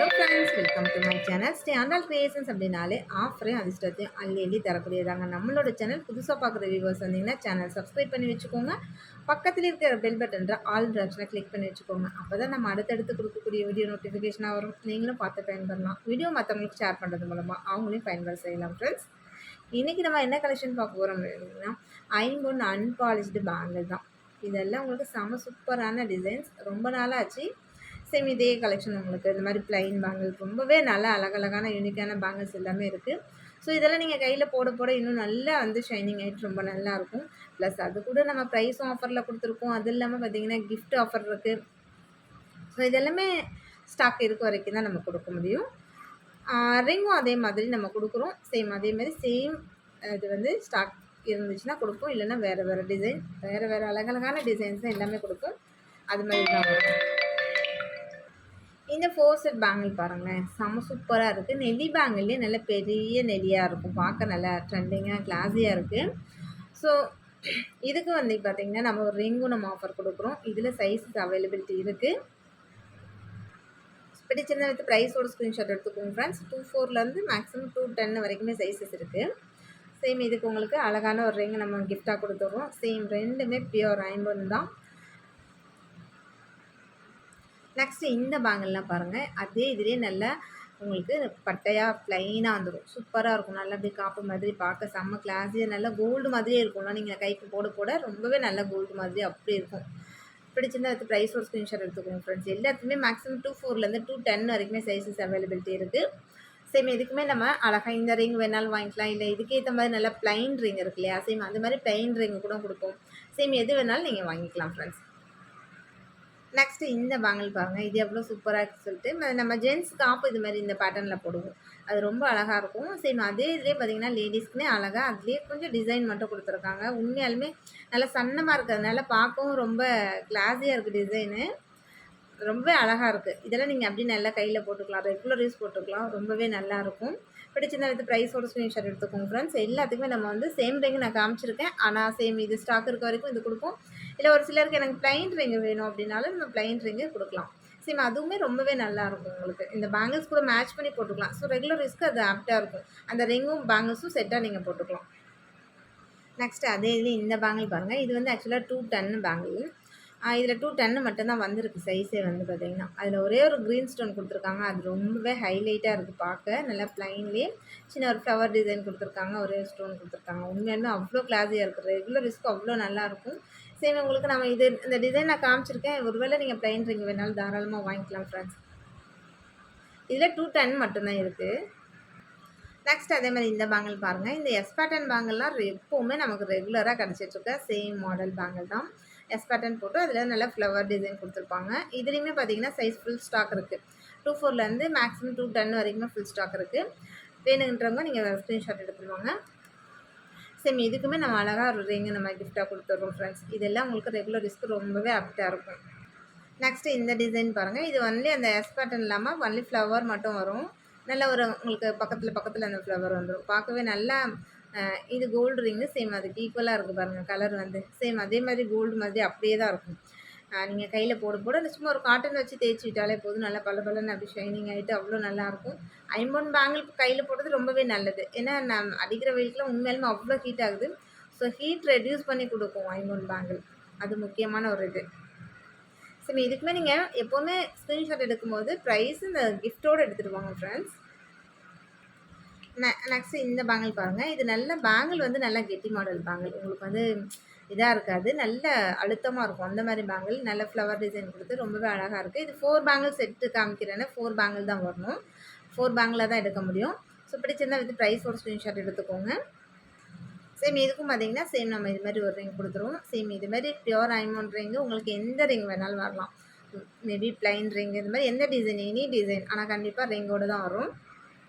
Hello friends, welcome to my channel. Sri Andal creations அப்படின்னாலே ஆஃபரையும் அதிர்ஷ்டத்தையும் அள்ளி தரக்கூடியதாங்க. நம்மளோட சேனல் புதுசாக பார்க்குற வியூவர்ஸ் வந்தீங்கன்னா சேனல் சப்ஸ்கிரைப் பண்ணி வச்சுக்கோங்க. பக்கத்தில் இருக்கிற பெல் பட்டன்ற ஆல் ஆப்ஷனை கிளிக் பண்ணி வச்சுக்கோங்க. அப்போ தான் நம்ம அடுத்தடுத்து கொடுக்கக்கூடிய வீடியோ நோட்டிஃபிகேஷனாக வரும். நீங்களும் பார்த்து பயன்பெறலாம். வீடியோ மற்றவங்களுக்கு ஷேர் பண்ணுறது மூலமாக அவங்களையும் பயன்பெற செய்யலாம். ஃப்ரெண்ட்ஸ், இன்றைக்கி நம்ம என்ன கலெக்ஷன் பார்க்க போகிறோம் அப்படின்னா ஐம்பொன் அன்பாலிஷ்டு பேங்கிள் தான். இதெல்லாம் உங்களுக்கு செம சூப்பரான டிசைன்ஸ். ரொம்ப நாளாச்சு. சேம் இதே கலெக்ஷன் உங்களுக்கு இந்த மாதிரி பிளைன் பேங்கிள் ரொம்பவே நல்லா அழகழகான யூனிக்கான பேங்கிள்ஸ் எல்லாமே இருக்குது. ஸோ இதெல்லாம் நீங்கள் கையில் போட போட இன்னும் நல்லா ஷைனிங் ஆகிட்டு ரொம்ப நல்லாயிருக்கும். ப்ளஸ் அது கூட நம்ம ப்ரைஸும் ஆஃபரில் கொடுத்துருக்கோம். அது இல்லாமல் பார்த்திங்கன்னா கிஃப்ட் ஆஃபர் இருக்குது. ஸோ இதெல்லாமே ஸ்டாக் இருக்க வரைக்கும் தான் நம்ம கொடுக்க முடியும். ரிங்கும் அதே மாதிரி நம்ம கொடுக்குறோம். சேம் அதே மாதிரி சேம் இது ஸ்டாக் இருந்துச்சுன்னா கொடுப்போம். இல்லைன்னா வேறு டிசைன் வேறு அழகழகான டிசைன்ஸ் தான் எல்லாமே கொடுப்போம். அது மாதிரி தான் வரும். இந்த 4 செட் பேங்கிள் பாருங்களேன், செம்ம சூப்பராக இருக்குது. நெல்லி பேங்கிள்லேயே நல்ல பெரிய நெல்லியாக இருக்கும். பார்க்க நல்லா ட்ரெண்டிங்காக கிளாஸியாக இருக்குது. ஸோ இதுக்கு பார்த்திங்கன்னா நம்ம ஒரு ரிங்கும் நம்ம ஆஃபர் கொடுக்குறோம். இதில் சைஸஸ் அவைலபிலிட்டி இருக்குது. பிடிச்சிருந்த வித் ப்ரைஸோட ஸ்க்ரீன்ஷாட் எடுத்துக்கோங்க ஃப்ரெண்ட்ஸ். 24 மேக்ஸிமம் 210 வரைக்குமே சைஸஸ் இருக்குது. சேம் இதுக்கு உங்களுக்கு அழகான ஒரு ரிங் நம்ம கிஃப்டாக கொடுத்துட்றோம். சேம் ரெண்டுமே பியூர் ஐம்பொன் தான். நெக்ஸ்ட்டு இந்த பேங்கிள்லாம் பாருங்கள், அதே இதிலே நல்லா உங்களுக்கு பட்டையாக ப்ளைனாக வந்துடும். சூப்பராக இருக்கும். நல்லா அப்படியே காப்பு மாதிரி பார்க்க செம்ம கிளாஸியாக நல்லா கோல்டு மாதிரியே இருக்கும்ல. நீங்கள் கைக்கு போட போட ரொம்பவே நல்ல கோல்டு மாதிரி அப்படி இருக்கும். பிடிச்சிருந்தா அதுக்கு ப்ரைஸ் ஒரு ஸ்க்ரீன்ஷாட் எடுத்துக்கோங்க ஃப்ரெண்ட்ஸ். எல்லாத்துக்குமே மேக்ஸிமம் 24 210 வரைக்குமே சைஸஸ் அவைலபிலிட்டி இருக்குது. சேம் இதுக்குமே நம்ம அழகாக இந்த ரிங் வேணாலும் வாங்கிக்கலாம். இல்லை இதுக்கேற்ற மாதிரி நல்லா ப்ளைன் ரிங் இருக்கு இல்லையா, சேம் அந்த மாதிரி ப்ளைன் ரிங் கூட கொடுப்போம். சேம் எது வேணாலும் நீங்கள் வாங்கிக்கலாம் ஃப்ரெண்ட்ஸ். நெக்ஸ்ட்டு இந்த பேங்கிள் பாருங்கள், இது எவ்வளோ சூப்பராக இருக்குன்னு சொல்லிட்டு நம்ம ஜென்ஸ் டாப் இது மாதிரி இந்த பேட்டர்னில் போடுவோம். அது ரொம்ப அழகாக இருக்கும். சேம் அதே இதிலே பார்த்திங்கன்னா லேடிஸ்க்குமே அழகாக அதுலேயே கொஞ்சம் டிசைன் மட்டும் கொடுத்துருக்காங்க. உண்மையாலுமே நல்லா சன்னமாக இருக்கிறதுனால பார்க்கவும் ரொம்ப கிளாஸியாக இருக்குது. டிசைனு ரொம்பவே அழகாக இருக்குது. இதெல்லாம் நீங்கள் அப்படி நல்லா கையில் போட்டுக்கலாம், ரெகுலர் யூஸ் போட்டுக்கலாம். ரொம்பவே நல்லாயிருக்கும். பிடிச்சிருந்தா வித் ப்ரைஸோட ஸ்க்ரீன்ஷாட் எடுத்துக்கோங்க ஃப்ரெண்ட்ஸ். எல்லாத்துக்குமே நம்ம சேம் ரிங் நான் காமிச்சிருக்கேன். ஆனால் சேம் இது ஸ்டாக் இருக்க வரைக்கும் இது கொடுப்போம். இல்லை ஒரு சிலருக்கு எனக்கு ப்ளைன் ரிங்கு வேணும் அப்படின்னாலும் நம்ம ப்ளைன் ரிங்கு கொடுக்கலாம். சேம் அதுவுமே ரொம்பவே நல்லாயிருக்கும். உங்களுக்கு இந்த பேங்கிள்ஸ் கூட மேட்ச் பண்ணி போட்டுக்கலாம். ஸோ ரெகுலர் யூஸ்க்கு அது ஆப்டாக இருக்கும். அந்த ரிங்கும் பேங்கிள்ஸும் செட்டாக நீங்கள் போட்டுக்கலாம். நெக்ஸ்ட்டு அதே இது இந்த பேங்கிள் பாருங்கள், இது ஆக்சுவலாக 210 பேங்கிள். இதில் 210 மட்டும்தான் வந்திருக்கு சைஸே பார்த்திங்கன்னா. அதில் ஒரே ஒரு க்ரீன் ஸ்டோன் கொடுத்துருக்காங்க. அது ரொம்பவே ஹைலைட்டாக இருக்குது பார்க்க. நல்லா ப்ளைன்லேயே சின்ன ஒரு ஃப்ளவர் டிசைன் கொடுத்துருக்காங்க. ஒரே ஸ்டோன் கொடுத்துருக்காங்க. உண்மையாலுமே அவ்வளோ கிளாஸியாக இருக்குது. ரெகுலர் யூஸ்க்கு அவ்வளோ நல்லாயிருக்கும். சரி, உங்களுக்கு நம்ம இந்த டிசைன் நான் காமிச்சிருக்கேன். ஒருவேளை நீங்கள் ப்ளைன் ரிங் வேணாலும் தாராளமாக வாங்கிக்கலாம் ஃப்ரெண்ட்ஸ். இதில் 210 மட்டும்தான் இருக்குது. நெக்ஸ்ட் அதே மாதிரி இந்த பேங்கிள் பாருங்கள். இந்த எஸ் பேட்டர்ன் பேங்கிள்லாம் எப்போவுமே நமக்கு ரெகுலராக கிடச்சிட்ருக்க சேம் மாடல் பேங்கிள் தான். எஸ் பேட்டர்ன் போட்டு அதில் நல்லா ஃப்ளவர் டிசைன் கொடுத்துருப்பாங்க. இதுலேயுமே பார்த்தீங்கன்னா சைஸ் ஃபுல் ஸ்டாக் இருக்குது. 24 மேக்ஸிமம் 210 வரைக்குமே ஃபுல் ஸ்டாக் இருக்குது. வேணுன்றவங்க நீங்கள் ஸ்க்ரீன்ஷாட் எடுத்துருவாங்க. சேம் இதுக்குமே நம்ம அழகாக ஒரு ரிங்கு நம்ம கிஃப்டாக கொடுத்துட்றோம் ஃப்ரெண்ட்ஸ். இதெல்லாம் உங்களுக்கு ரெகுலர் யூஸ்க்கு ரொம்பவே ஆப்டாக இருக்கும். நெக்ஸ்ட்டு இந்த டிசைன் பாருங்கள். இது அந்த எஸ் பேட்டர்ன் இல்லாமல் ஒன்லி ஃப்ளவர் மட்டும் வரும். நல்ல ஒரு உங்களுக்கு பக்கத்தில் அந்த ஃப்ளவர் வந்துடும். பார்க்கவே நல்லா இது கோல்டு ரிங்கு. சேம் அதுக்கு ஈக்குவலாக இருக்குது பாருங்கள். கலர் சேம் அதே மாதிரி கோல்டு மாதிரி அப்படியே தான் இருக்கும். நீங்கள் கையில் போட சும்மா ஒரு காட்டன் வச்சு தேய்ச்சி விட்டாலே போதும். நல்லா பளபளன்னு அப்படி ஷைனிங் ஆகிட்டு அவ்வளோ நல்லாயிருக்கும். ஐம்பொன் பேங்கிள் கையில் போடுறது ரொம்பவே நல்லது. ஏன்னா நான் அடிக்கிற வெயிலுக்குலாம் உண்மையிலுமே அவ்வளோ ஹீட் ஆகுது. ஸோ ஹீட் ரெடியூஸ் பண்ணி கொடுக்கும் ஐம்பொன் பேங்கிள். அது முக்கியமான ஒரு இது. சரி, இதுக்குமே நீங்கள் எப்போவுமே ஸ்க்ரீன்ஷாட் எடுக்கும்போது ப்ரைஸ் இந்த கிஃப்ட்டோடு எடுத்துகிட்டு வாங்க ஃப்ரெண்ட்ஸ். நெக்ஸ்ட்டு இந்த பேங்கிள் பாருங்கள். இது நல்ல பேங்கிள் நல்லா கெட்டி மாடல் பேங்கிள். உங்களுக்கு இதாக இருக்காது, நல்ல அழுத்தமாக இருக்கும். அந்த மாதிரி பேங்கிள் நல்ல ஃப்ளவர் டிசைன் கொடுத்து ரொம்பவே அழகாக இருக்குது. இது 4 பேங்கிள் செட்டு காமிக்கிறேன்னா 4 பேங்கிள் தான் வரணும். 4 பேங்கிளாக தான் எடுக்க முடியும். ஸோ பிடிச்சிருந்தா வித் ப்ரைஸோட ஸ்க்ரீன்ஷாட் எடுத்துக்கோங்க. சேம் இதுக்கும் பார்த்திங்கன்னா சேம் நம்ம இது மாதிரி ஒரு ரிங் கொடுத்துருவோம். சேம் இது மாதிரி பியூர் ஐம்பொன் ரிங்கு. உங்களுக்கு எந்த ரிங் வேணாலும் வரலாம். மேபி ப்ளைன் ரிங் இது மாதிரி எந்த டிசைன் எனி டிசைன், ஆனால் கண்டிப்பாக ரிங்கோடு தான் வரும்.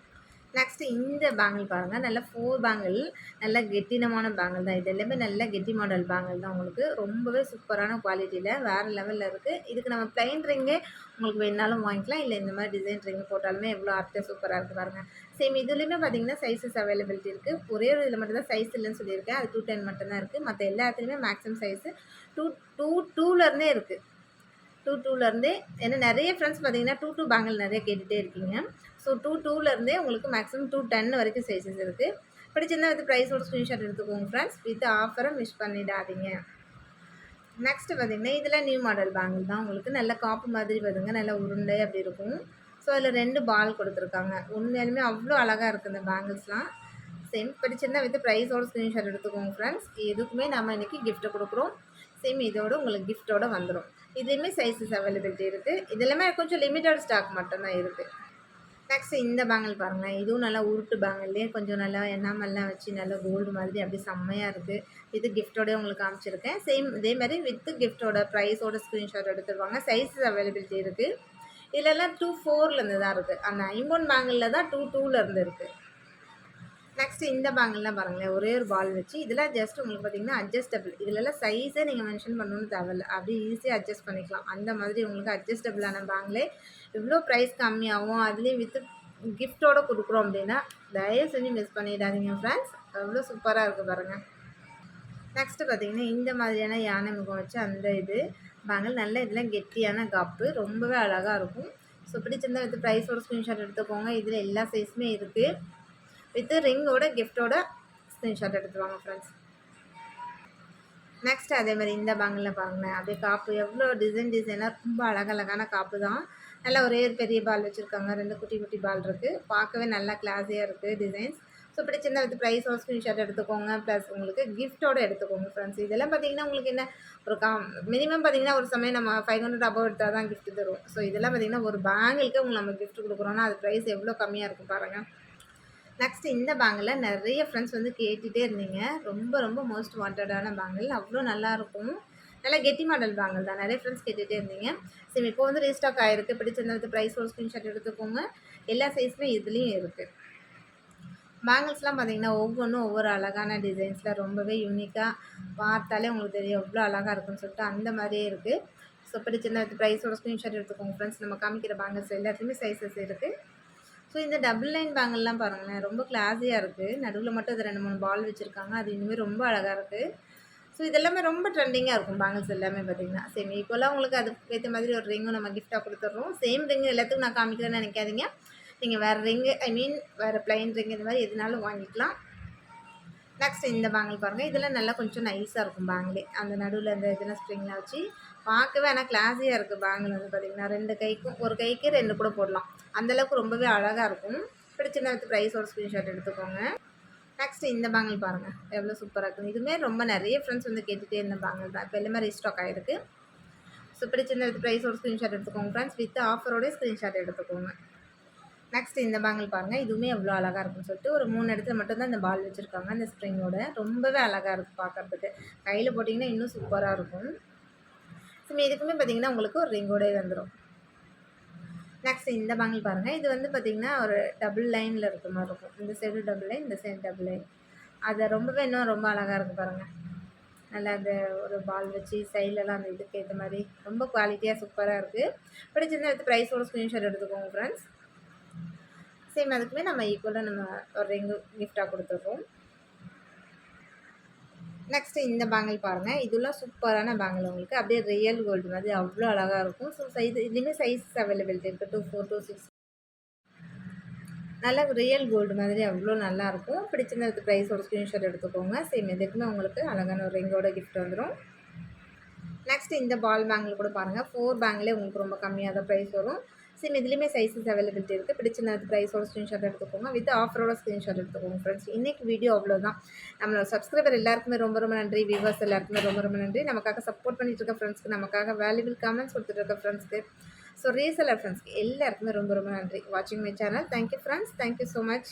நெக்ஸ்ட்டு இந்த பேங்கிள் பாருங்கள். நல்ல 4 பேங்கிள் நல்ல கெட்டினமான பேங்கிள் தான். இது எல்லாமே நல்ல கெட்டி மாடல் பேங்கிள் தான். உங்களுக்கு ரொம்பவே சூப்பரான குவாலிட்டியில் வேறு லெவலில் இருக்குது. இதுக்கு நம்ம ப்ளைன் ரிங்கே உங்களுக்கு வேணாலும் வாங்கிக்கலாம். இல்லை இந்த மாதிரி டிசைன் ரிங் போட்டாலுமே எவ்வளோ ஆர்ட்டாக சூப்பராக இருக்குது பாருங்கள். சேம் இதுலேயுமே பார்த்திங்கன்னா சைஸஸ் அவைலபிலிட்டி இருக்குது. ஒரே ஒரு இதில் மட்டும் தான் சைஸ் இல்லைன்னு சொல்லியிருக்கேன். அது 210 மட்டும்தான் இருக்குது. மற்ற எல்லாத்துலேயுமே மேக்ஸிமம் சைஸு 2 2 2லேருந்தே இருக்குது. 2 ஏன்னா நிறைய ஃப்ரெண்ட்ஸ் பார்த்தீங்கன்னா 2 பேங்கிள் நிறைய கேட்டுகிட்டே இருக்கீங்க. ஸோ 2 உங்களுக்கு மேக்ஸிமம் 210 வரைக்கும் சைஸஸ் இருக்குது. பிடிச்சிருந்தா வித் ப்ரைஸோட ஸ்க்ரீன்ஷாட் எடுத்துக்கோங்க ஃப்ரெண்ட்ஸ். வித் ஆஃபரை மிஸ் பண்ணிடாதீங்க. நெக்ஸ்ட்டு பார்த்தீங்கன்னா இதில் நியூ மாடல் பேங்கிள் தான். உங்களுக்கு நல்ல காப்பு மாதிரி வருதுங்க, நல்ல உருண்டை அப்படி இருக்கும். ஸோ அதில் 2 பால் கொடுத்துருக்காங்க. உண்மையாலுமே அவ்வளோ அழகாக இருக்குது இந்த பேங்கிள்ஸ்லாம். சேம் பிடிச்சிருந்தா வித் ப்ரைஸோட ஸ்க்ரீன்ஷாட் எடுத்துக்கோங்க ஃப்ரெண்ட்ஸ். எதுக்குமே நம்ம இன்றைக்கி கிஃப்ட்டை கொடுக்குறோம். சேம் இதோட உங்களுக்கு கிஃப்ட்டோட வந்துடும். இதுலேயுமே சைஸஸ் அவைலபிலிட்டி இருக்குது. இது எல்லாமே கொஞ்சம் லிமிட்டட் ஸ்டாக் மட்டும்தான் இருக்குது. நெக்ஸ்ட் இந்த பேங்கிள் பாருங்கள். இதுவும் நல்லா உருட்டு பேங்கிள்லேயே கொஞ்சம் நல்லா எண்ணாமல்லாம் வச்சு நல்லா கோல்டு மாதிரி அப்படி செம்மையாக இருக்குது. இது கிஃப்ட்டோடய உங்களுக்கு காமிச்சிருக்கேன். சேம் இதே மாதிரி வித் கிஃப்ட்டோட ப்ரைஸோட ஸ்க்ரீன்ஷாட் எடுத்துருவாங்க. சைஸஸ் அவைலபிலிட்டி இருக்குது. இதிலெல்லாம் 2.4லேருந்து தான் இருக்குது. அந்த 50 பேங்கிளில் தான் 2.2லேருந்து இருக்குது. நெக்ஸ்ட்டு இந்த பேங்கிள்லாம் பாருங்களேன், ஒரே ஒரு பால் வச்சு இதெல்லாம் ஜஸ்ட் உங்களுக்கு பார்த்திங்கன்னா அட்ஜஸ்டபிள். இதிலெல்லாம் சைஸே நீங்கள் மென்ஷன் பண்ணணும்னு தேவையில்ல. அப்படியே ஈஸியாக அட்ஜஸ்ட் பண்ணிக்கலாம். அந்த மாதிரி உங்களுக்கு அட்ஜஸ்டபிளான பேங்கிளே இவ்வளோ ப்ரைஸ் கம்மியாகவும் அதுலேயும் வித்து கிஃப்ட்டோடு கொடுக்குறோம் அப்படின்னா தயவு செஞ்சு மிஸ் பண்ணிடாதீங்க ஃப்ரெண்ட்ஸ். அவ்வளோ சூப்பராக இருக்குது பாருங்கள். நெக்ஸ்ட்டு பார்த்திங்கன்னா இந்த மாதிரியான யானை முகம் வச்சு அந்த இது பேங்கிள் நல்ல இதெல்லாம் கெட்டியான கப்பு ரொம்பவே அழகாக இருக்கும். ஸோ பிடிச்சிருந்தா வித் ப்ரைஸோட ஸ்க்ரீன்ஷாட் எடுத்துக்கோங்க. இதில் எல்லா சைஸுமே இருக்குது. வித் ரிங்கோட கிஃப்ட்டோட ஸ்க்ரீன்ஷாட் எடுத்துவாங்க ஃப்ரெண்ட்ஸ். நெக்ஸ்ட் அதே மாதிரி இந்த பேங்கிளில் பாருங்களேன், அப்படியே காப்பு எவ்வளோ டிசைனாக ரொம்ப அழகழகான காப்பு தான். நல்லா ஒரே பெரிய பால் வச்சுருக்காங்க, 2 குட்டி குட்டி பால் இருக்குது. பார்க்கவே நல்லா கிளாஸியாக இருக்குது டிசைன்ஸ். ஸோ பிடிச்சிருந்தா வித் ப்ரைஸோட ஸ்க்ரீன்ஷாட் எடுத்துக்கோங்க. ப்ளஸ் உங்களுக்கு கிஃப்ட்டோடு எடுத்துக்கோங்க ஃப்ரெண்ட்ஸ். இதெல்லாம் பார்த்தீங்கன்னா உங்களுக்கு என்ன ஒரு மினிமம் பார்த்தீங்கன்னா ஒரு சமயம் நம்ம 500 அபவ் எடுத்தால் தான் கிஃப்ட் தரும். ஸோ இதெல்லாம் பார்த்தீங்கன்னா ஒரு பேங்கிளுக்கு உங்களுக்கு நம்ம கிஃப்ட் கொடுக்குறோன்னா அது ப்ரைஸ் எவ்வளோ கம்மியாக இருக்கும் பாருங்கள். நெக்ஸ்ட் இந்த பேங்கில் நிறைய ஃப்ரெண்ட்ஸ் வந்து கேட்டுகிட்டே இருந்தீங்க. ரொம்ப ரொம்ப மோஸ்ட் வாண்டடான பேங்கிள். அவ்வளோ நல்லாயிருக்கும். நல்லா கெட்டி மாடல் பேங்கிள் தான். நிறைய ஃப்ரெண்ட்ஸ் கேட்டுகிட்டே இருந்தீங்க. சரி இப்போ வந்து ரீஸ்டாக் ஆகிருக்கு. பிடிச்சிருந்த வித் ப்ரைஸோட ஸ்க்ரீன்ஷாட் எடுத்துக்கோங்க. எல்லா சைஸுமே இதுலேயும் இருக்குது. பேங்கிள்ஸ்லாம் பார்த்திங்கன்னா ஒவ்வொன்றும் ஒவ்வொரு அழகான டிசைன்ஸில் ரொம்பவே யூனிக்காக பார்த்தாலே உங்களுக்கு தெரியும் எவ்வளோ அழகாக இருக்குன்னு சொல்லிட்டு அந்த மாதிரியே இருக்குது. ஸோ பிடிச்சிருந்த வித் ப்ரைஸோட ஸ்க்ரீன்ஷாட் எடுத்துக்கோங்க ஃப்ரெண்ட்ஸ். நம்ம காமிக்கிற பேங்கிள்ஸ் எல்லாத்துலேயுமே சைஸஸ் இருக்குது. ஸோ இந்த டபுள் லைன் பேங்கிள்லாம் பாருங்களேன், ரொம்ப கிளாஸியாக இருக்குது. நடுவில் மட்டும் அது 2-3 பால் வச்சுருக்காங்க. அது இன்னுமே ரொம்ப அழகாக இருக்குது. ஸோ இதெல்லாமே ரொம்ப ட்ரெண்டிங்காக இருக்கும் பேங்கிள்ஸ் எல்லாமே பார்த்திங்கன்னா. சேம் ஈக்குவலாக உங்களுக்கு அதுக்கு ஏற்ற மாதிரி ஒரு ரிங்கும் நம்ம கிஃப்ட்டாக கொடுத்துட்றோம். சேம் ரிங்கு எல்லாத்துக்கும் நான் காமிக்கிறேன்னு நினைக்காதீங்க. நீங்கள் வேறு ரிங்கு வேறு ப்ளைன் ரிங் இந்த மாதிரி எதுனாலும் வாங்கிக்கலாம். நெக்ஸ்ட் இந்த பேங்கிள் பாருங்கள். இதெல்லாம் நல்லா கொஞ்சம் நைஸாக இருக்கும் பேங்கிளே. அந்த நடுவில் அந்த இதெல்லாம் ஸ்ப்ரிங்லாம் வச்சு பார்க்கவே ஆனால் கிளாஸியாக இருக்குது பேங்கிள் வந்து பார்த்திங்கன்னா. 2 கைக்கும் ஒரு கைக்கு 2 கூட போடலாம். அந்தளவுக்கு ரொம்பவே அழகாக இருக்கும். பிடிச்சிருந்தா வித் ப்ரைஸோட ஸ்க்ரீன்ஷாட் எடுத்துக்கோங்க. நெக்ஸ்ட் இந்த பேங்கிள் பாருங்கள், எவ்வளோ சூப்பராக இருக்குது. இதுவுமே ரொம்ப நிறைய ஃப்ரெண்ட்ஸ் வந்து கேட்டுகிட்டே இருந்த பேங்கிள் தான். இப்போ எல்லாமே ரீஸ்டாக் ஆகிருக்கு. ஸோ பிடிச்சிருந்தா வித் ப்ரைஸோட ஸ்க்ரீன்ஷாட் எடுத்துக்கோங்க ஃப்ரெண்ட்ஸ். வித் ஆஃபரோட ஸ்க்ரீன்ஷாட் எடுத்துக்கோங்க. நெக்ஸ்ட் இந்த பேங்கிள் பாருங்கள். இதுவுமே எவ்வளோ அழகாக இருக்குன்னு சொல்லிட்டு ஒரு 3 இடத்துல மட்டும்தான் இந்த பால் வச்சுருக்காங்க. அந்த ஸ்ப்ரிங்கோட ரொம்பவே அழகாக இருக்குது பார்க்குறதுக்கு. கையில் போட்டிங்கன்னா இன்னும் சூப்பராக இருக்கும். ஸோ இதுக்குமே பார்த்திங்கன்னா உங்களுக்கு ஒரு ரிங்கோடே வந்துடும். நெக்ஸ்ட் இந்த பேங்கிள் பாருங்கள். இது வந்து பார்த்திங்கன்னா ஒரு டபுள் லைனில் இருக்க மாதிரி இருக்கும். இந்த சைடு டபுள் லைன், இந்த சைடு டபுள் லைன். அது ரொம்பவே இன்னும் ரொம்ப அழகாக இருக்குது பாருங்கள். நல்லா அந்த ஒரு பால் வச்சு சைட்லலாம் அந்த இதுக்கு ஏற்ற மாதிரி ரொம்ப குவாலிட்டியாக சூப்பராக இருக்குது. பிடிச்சிருந்தா வித் ப்ரைஸோட ஸ்க்ரீன்ஷாட் எடுத்துக்கோங்க ஃப்ரெண்ட்ஸ். சேம் அதுக்குமே நம்ம ஈக்குவலாக நம்ம ஒரு ரிங்கு கிஃப்டாக கொடுத்துட்றோம். நெக்ஸ்ட்டு இந்த பேங்கிள் பாருங்கள். இதெல்லாம் சூப்பரான பேங்கிள் உங்களுக்கு அப்படியே ரியல் கோல்டு மாதிரி அவ்வளோ அழகாக இருக்கும். ஸோ இதுலேயுமே சைஸஸ் அவைலபிலிட்டி இருக்குது. 2, 4, 2, 6. நல்லா ரியல் கோல்டு மாதிரி அவ்வளோ நல்லாயிருக்கும். பிடிச்சிருந்த வித் ப்ரைஸோட ஸ்க்ரீன்ஷாட் எடுத்துக்கோங்க. சேம் இதுக்குமே உங்களுக்கு அழகான ஒரு ரிங்கோட கிஃப்ட் வந்துடும். நெக்ஸ்ட் இந்த பால் பேங்கிள் கூட பாருங்கள். 4 பேங்கிலே உங்களுக்கு ரொம்ப கம்மியாக தான் ப்ரைஸ் வரும். சேம் இதுலேயுமே சைஸஸ் அவைலபிலிட்டி இருக்குது. பிடிச்சிருந்த ப்ரைஸோட ஸ்க்ரீன்ஷாட் எடுத்துக்கோங்க. வித் ஆஃபரோட ஸ்க்ரீன்ஷாட் எடுத்துக்கோங்க ஃப்ரெண்ட்ஸ். இன்றைக்கி வீடியோ அவ்வளோதான். நம்மளோட சப்ஸ்கிரைபர் எல்லாருக்குமே ரொம்ப ரொம்ப நன்றி. வியூவர்ஸ் எல்லாருக்குமே ரொம்ப ரொம்ப நன்றி. நமக்காக சப்போர்ட் பண்ணிட்டு இருக்க ஃப்ரெண்ட்ஸ்க்கு, நமக்காக வேல்யூபிள் கமெண்ட்ஸ் கொடுத்துட்டு இருக்க ஃப்ரெண்ட்ஸ்க்கு, ஸோ ரீசெல்லர் ஃப்ரெண்ட்ஸ்க்கு எல்லாருக்குமே ரொம்ப ரொம்ப நன்றி. வாட்சிங் my channel. Thank you friends. Thank you so much.